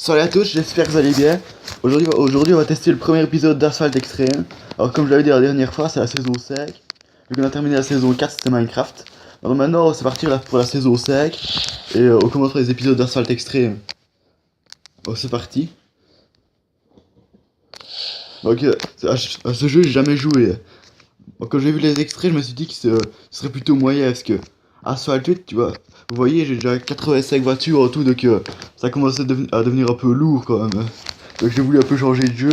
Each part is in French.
Salut à tous, j'espère que vous allez bien. Aujourd'hui, on va tester le premier épisode d'Asphalt Extreme. Alors, comme je l'avais dit la dernière fois, c'est la saison 5. Vu qu'on a terminé la saison 4, c'était Minecraft. Alors maintenant, c'est parti pour la saison 5. Et on commencera les épisodes d'Asphalt Extreme. Bon, c'est parti. Donc, à ce jeu, j'ai jamais joué. Donc, quand j'ai vu les extraits, je me suis dit que ce serait plutôt moyen. Parce que Asphalt 8, tu vois, vous voyez, j'ai déjà 85 voitures en tout. Donc, ça commence à devenir un peu lourd quand même. Donc j'ai voulu un peu changer de jeu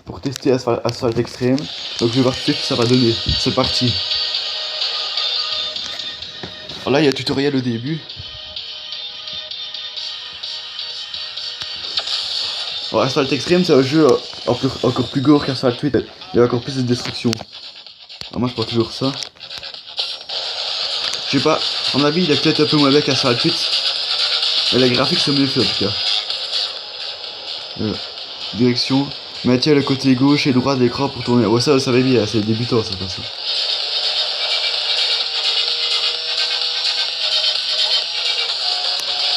pour tester Asphalt Extreme. Donc je vais voir ce que ça va donner. C'est parti. Alors là il y a un tutoriel au début. Alors Asphalt Extreme c'est un jeu encore plus gore qu'Asphalt 8. Il y a encore plus de destruction. Alors moi je prends toujours ça. Je sais pas, à mon avis il est peut-être un peu moins bien qu'Asphalt 8. Mais les graphiques sont mieux faits en tout cas. Direction. Maintiens le côté gauche et droit de l'écran pour tourner. Ouais ça vous savez bien, c'est débutant ça de toute façon.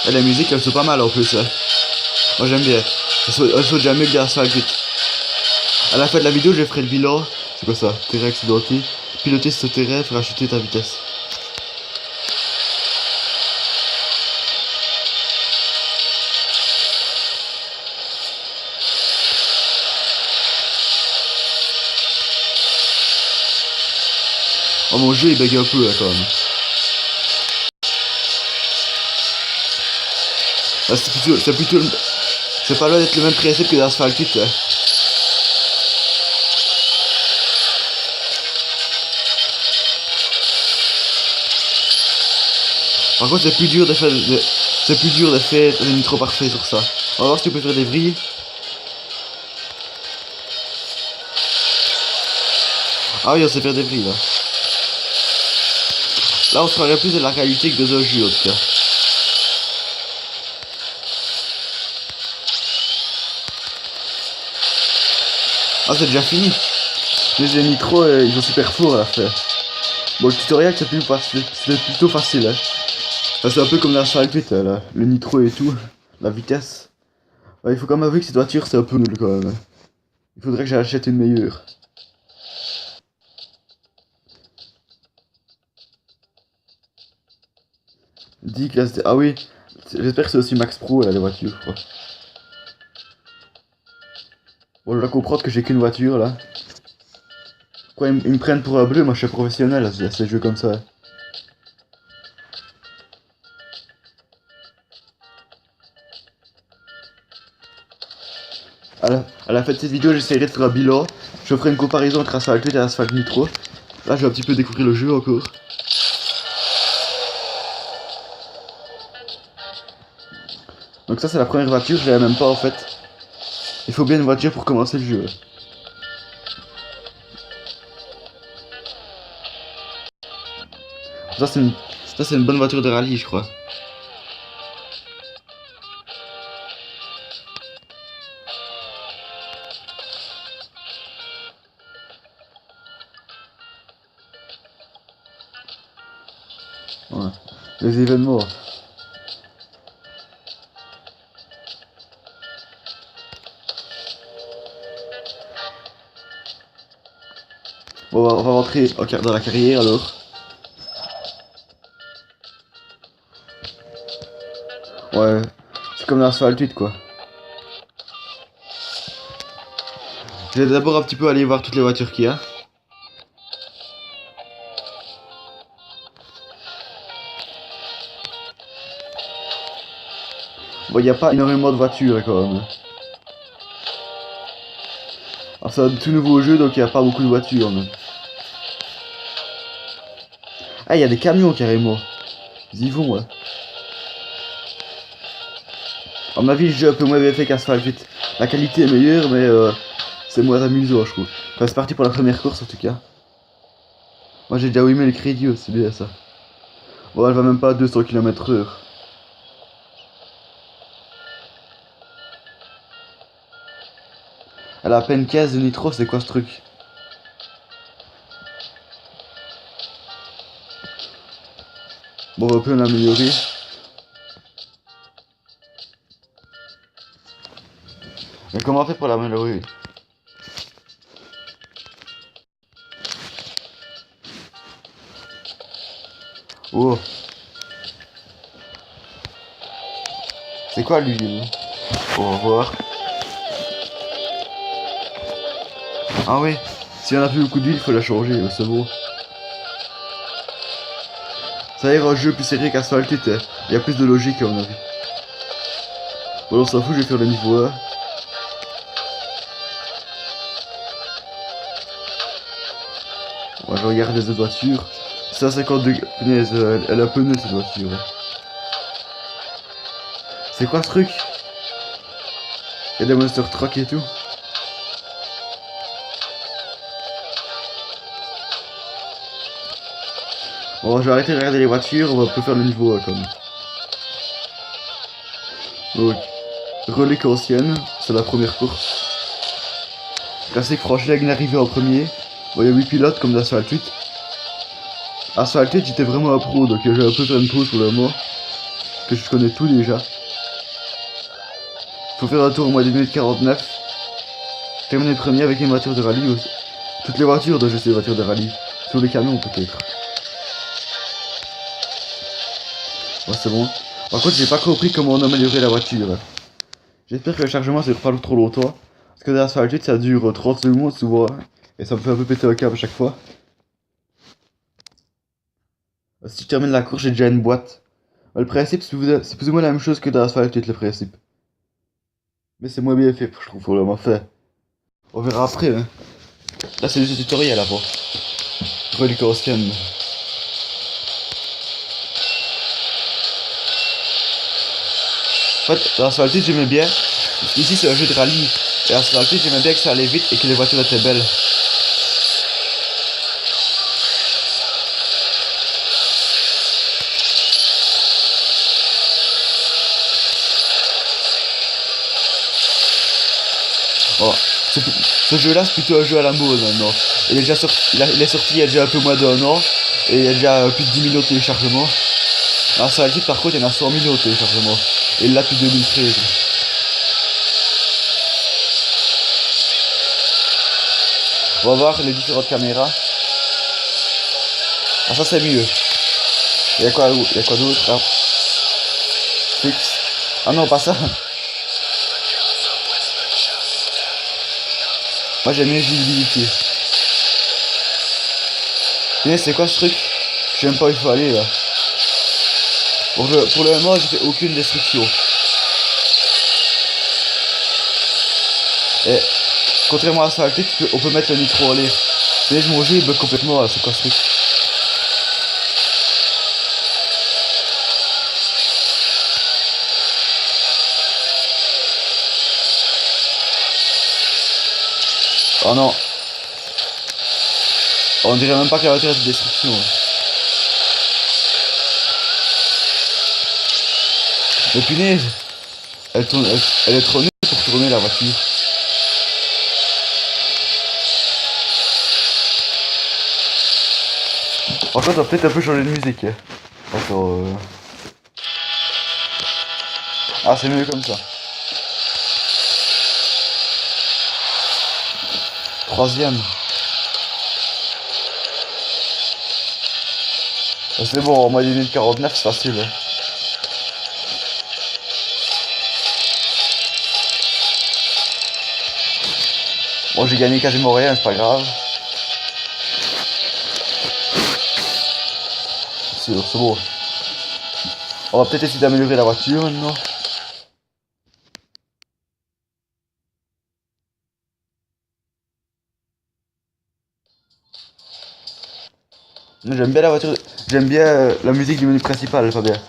Et la musique elle saute pas mal en plus. Hein. Moi j'aime bien. Elle saute jamais bien Asphalt 8. À la fin de la vidéo je ferai le bilan. C'est quoi ça? Terrain accidenté. Piloter ce terrain, faire acheter ta vitesse. Oh mon jeu il bug un peu là quand même. Ah, c'est pas loin d'être le même principe que l'Asphalt 8 là. Par contre c'est plus dur de faire le nitro parfait sur ça. On va voir si tu peux faire des vrilles. Ah oui on sait faire des vrilles là. Là on se croirait plus de la réalité que de un jeu en tout cas. Ah c'est déjà fini. Mais les nitros ils sont super forts à la fin. Bon le tutoriel c'est plutôt facile hein. Enfin, c'est un peu comme l'Asphalt 8 là, le nitro et tout, la vitesse. Ouais, il faut quand même avouer que cette voiture c'est un peu nul quand même. Il faudrait que j'achète une meilleure. 10 classe D. Ah oui, j'espère que c'est aussi Max Pro là les voitures je crois. Bon je dois comprendre que j'ai qu'une voiture là. Quoi ils me prennent pour un bleu, moi je suis professionnel à ces jeux comme ça. À la fin de cette vidéo j'essaierai de faire un bilan. Je ferai une comparaison entre Asphalt 8 et Asphalt Nitro. Là je vais un petit peu découvrir le jeu encore. Donc ça c'est la première voiture, je l'avais même pas en fait. Il faut bien une voiture pour commencer le jeu. Ça c'est une bonne voiture de rallye je crois. Ouais. Les événements. Bon, on va rentrer dans la carrière alors. Ouais, c'est comme l'Asphalt 8 quoi. Je vais d'abord un petit peu aller voir toutes les voitures qu'il y a. Bon, il n'y a pas énormément de voitures quand même. Alors c'est un tout nouveau jeu donc il n'y a pas beaucoup de voitures. Mais... Ah il y a des camions carrément. Ils y vont ouais. À mon avis le jeu est un peu moins bien fait qu'Asphalt 8. La qualité est meilleure mais c'est moins amusant je trouve. Enfin, c'est parti pour la première course en tout cas. Moi j'ai déjà aimé le crédit c'est bien ça. Bon elle va même pas à 200 km/h. Elle a à peine 15 de nitro, c'est quoi ce truc? Bon on peut l'améliorer. Mais comment on fait pour l'améliorer? Oh, c'est quoi l'huile? Au revoir. Ah oui, si on a plus beaucoup d'huile, il faut la changer, c'est bon. Ça ira un jeu plus sérieux qu'Asphalted, il y a plus de logique à mon avis. Bon, on s'en fout, je vais faire le niveau 1. Moi, je regarde les autres voitures. 152 punaises, elle est un peu neutre cette voiture. C'est quoi ce truc? Il y a des monster truck et tout. Bon, je vais arrêter de regarder les voitures, on va plus faire le niveau 1 comme. Donc, relais ancienne, c'est la première course. Classique Franchlag arrivé en premier. Bon, il y a 8 pilotes comme d'Asphalt 8. Asphalt 8, j'étais vraiment un pro, donc j'ai un peu fait une pause pour le moment. Que je connais tout déjà. Faut faire un tour au mois de 1 minute 49. Terminer premier avec une voiture de rallye aussi. Toutes les voitures, donc je sais les voitures de rallye. Sur les camions peut-être. Ouais, c'est bon. Par contre, j'ai pas compris comment on améliorait la voiture. J'espère que le chargement ça dure pas trop longtemps. Parce que dans Asphalt 8, ça dure 30 secondes souvent. Et ça me fait un peu péter un câble à chaque fois. Si je termine la course, j'ai déjà une boîte. Le principe, c'est plus ou moins la même chose que dans Asphalt 8, le principe. Mais c'est moins bien fait, je trouve, pour le moment fait. On verra après, hein. Là, c'est juste le tutoriel avant. Relique ancienne. En fait, dans Asphalt 8, j'aimais bien. Ici, c'est un jeu de rallye. Et dans Asphalt 8, j'aimais bien que ça allait vite et que les voitures étaient belles. Oh, ce jeu-là, c'est plutôt un jeu à la mode maintenant. Il est déjà sorti, il est sorti il y a déjà un peu moins d'un an. Et il y a déjà plus de 10 millions de téléchargements. Ah, sur la Jeep, par contre, il y en a 100 millions de téléchargements. Et là, depuis 2013. On va voir les différentes caméras. Ah, ça, c'est mieux. Il y a quoi d'autre? Ah. Fixe. Ah non, pas ça. Moi, j'aime bien visibilité. Mais c'est quoi ce truc? Je sais même pas où il faut aller là. Pour le moment, j'ai fait aucune destruction. Et contrairement à Asphalt 8, on peut mettre le nitro en l'air. Mais mon jeu il bug complètement là, c'est quoi ce truc? Oh non. On dirait même pas qu'elle va faire de destruction. Mais punaise, elle est trop nulle pour tourner la voiture. Par contre, on va peut-être un peu changer de musique. Hein. Attends, Ah, c'est mieux comme ça. Troisième. C'est bon, en mode 1 minute 49, c'est facile. Hein. Bon, j'ai gagné quasiment rien, c'est pas grave. C'est bon. On va peut-être essayer d'améliorer la voiture maintenant. J'aime bien la voiture, j'aime bien la musique du menu principal, pas bien.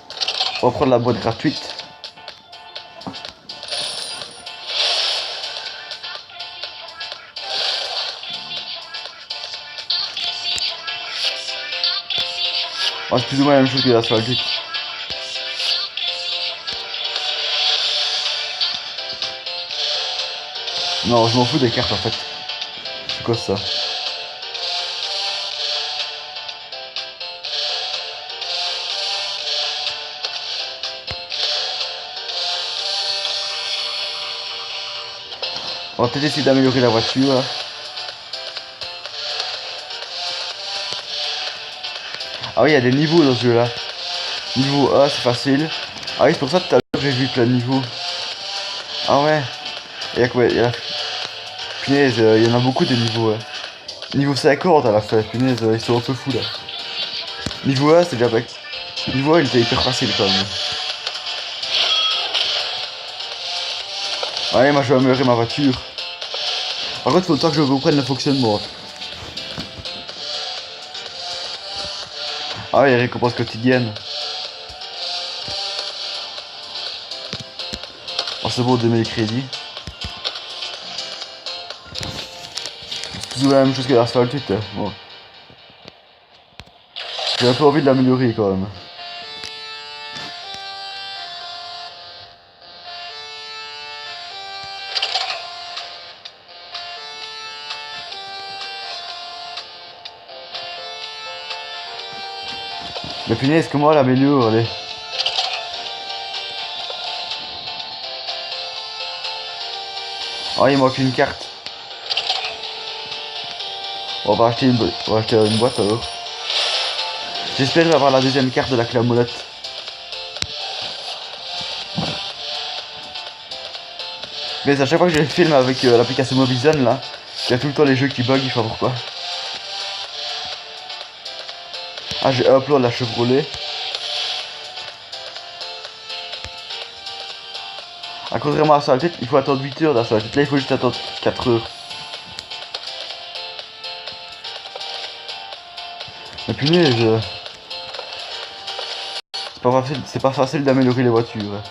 On va prendre la boîte gratuite. Oh, c'est plus ou moins la même chose que la Asphalt 8. Non, je m'en fous des cartes en fait. C'est quoi ça? On va peut-être essayer d'améliorer la voiture. Là. Ah oui, il y a des niveaux dans ce jeu là. Niveau A, c'est facile. Ah oui, c'est pour ça que tout à l'heure j'ai vu plein de niveaux. Ah ouais. Il y a quoi? Punaise, il y en a beaucoup des niveaux. Ouais. Niveau 50 à la fin, punaise, ils sont un peu fous là. Niveau A, c'est déjà pas. Niveau A, il était hyper facile quand même. Ouais, moi je vais améliorer ma voiture. Par contre, il faut le temps que je reprenne le fonctionnement. Ah ouais, les récompenses quotidiennes. Oh, c'est bon, 2000 crédits. C'est toujours la même chose que l'Asphalt 8. Hein. Bon. J'ai un peu envie de l'améliorer quand même. Mais punaise, comment elle améliore, allez. Ah, il manque une carte. On va acheter une boîte alors. J'espère avoir la deuxième carte de la clé à molette. Mais à chaque fois que je filme avec l'application Movizen là, il y a tout le temps les jeux qui bug, je sais pas pourquoi. Ah, j'ai upload la Chevrolet. Ah, contrairement à ça, il faut attendre 8 heures dans ça. Là, il faut juste attendre 4 heures. Mais punaise, c'est pas facile d'améliorer les voitures.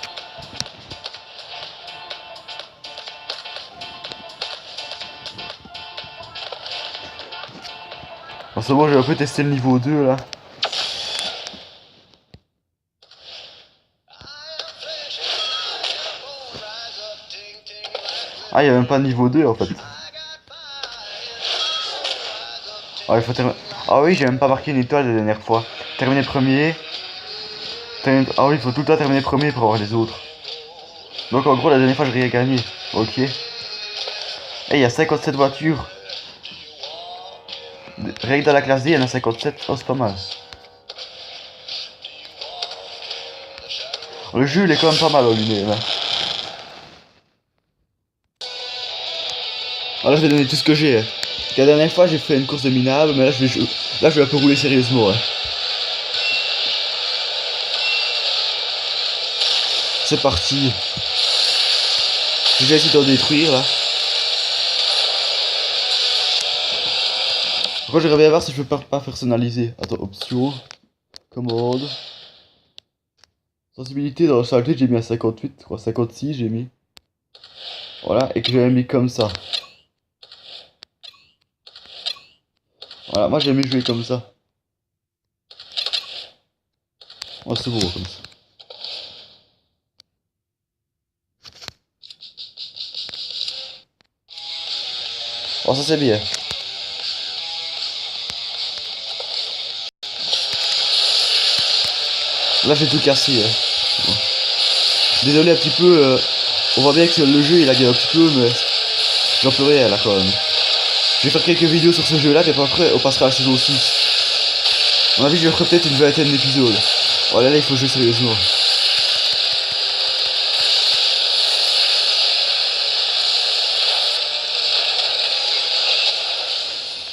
En ce moment, j'ai un peu testé le niveau 2 là. Ah, il y a même pas de niveau 2 en fait. Ah, il faut terminer. Ah oui, j'ai même pas marqué une étoile la dernière fois. Terminer premier. Ah oui, il faut tout le temps terminer premier pour avoir les autres. Donc en gros, la dernière fois, j'ai rien gagné. Ok. Et il y a 57 voitures. Rien que dans la classe D, il y en a 57. Oh, c'est pas mal. Le jeu, il est quand même pas mal allumé là. Ah, là, je vais donner tout ce que j'ai. Hein. La dernière fois, j'ai fait une course de minable, mais là, je vais un peu rouler sérieusement. Hein. C'est parti. Je vais essayer d'en détruire là. Après, j'aimerais bien voir si je peux pas personnaliser. Attends, option, commande. Sensibilité dans le saleté, j'ai mis à 58, je crois 56 j'ai mis. Voilà, et que j'avais mis comme ça. Voilà, moi j'aime jouer comme ça. Oh, c'est beau comme ça. Oh, ça c'est bien. Là j'ai tout cassé. Hein. Désolé un petit peu, on voit bien que le jeu il a gagné un petit peu, mais j'en peux rien là quand même. Je vais faire quelques vidéos sur ce jeu là, et puis après on passera à la saison 6. À mon avis je ferai peut-être une vingtaine d'épisodes. Voilà, là il faut jouer sérieusement.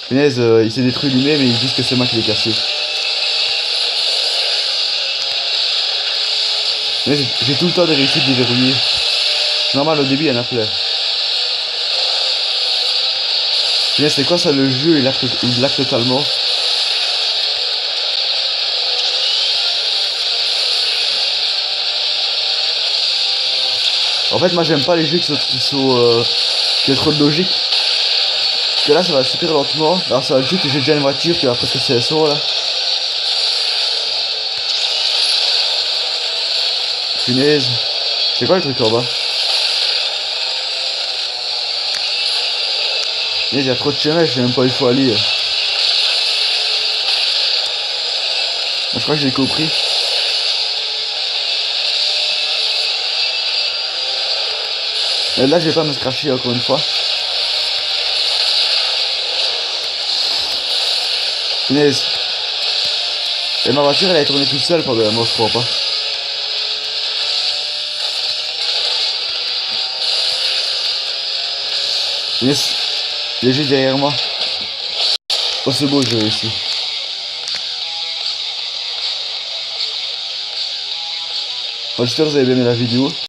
Punaise, il s'est détruit lui-même et ils disent que c'est moi qui l'ai cassé. Mais j'ai tout le temps des réussites déverrouillées. C'est normal, au début il y en a plein. Mais c'est quoi ça le jeu, il lag totalement. En fait moi j'aime pas les jeux qui ont trop de logique. Parce que là ça va super lentement. Alors ça va juste que j'ai déjà une voiture qui va presque 500 là. Punaise. C'est quoi le truc en bas? Il y a trop de chemin, je sais même pas où il faut aller. Moi, je crois que j'ai compris. Là, je vais pas me cracher encore une fois. Punaise. Et ma voiture, elle a tourné toute seule pendant un moment, je crois pas. Punaise. Il est juste derrière moi. Oh, c'est beau, j'ai réussi. Bon, j'espère que vous avez bien aimé la vidéo.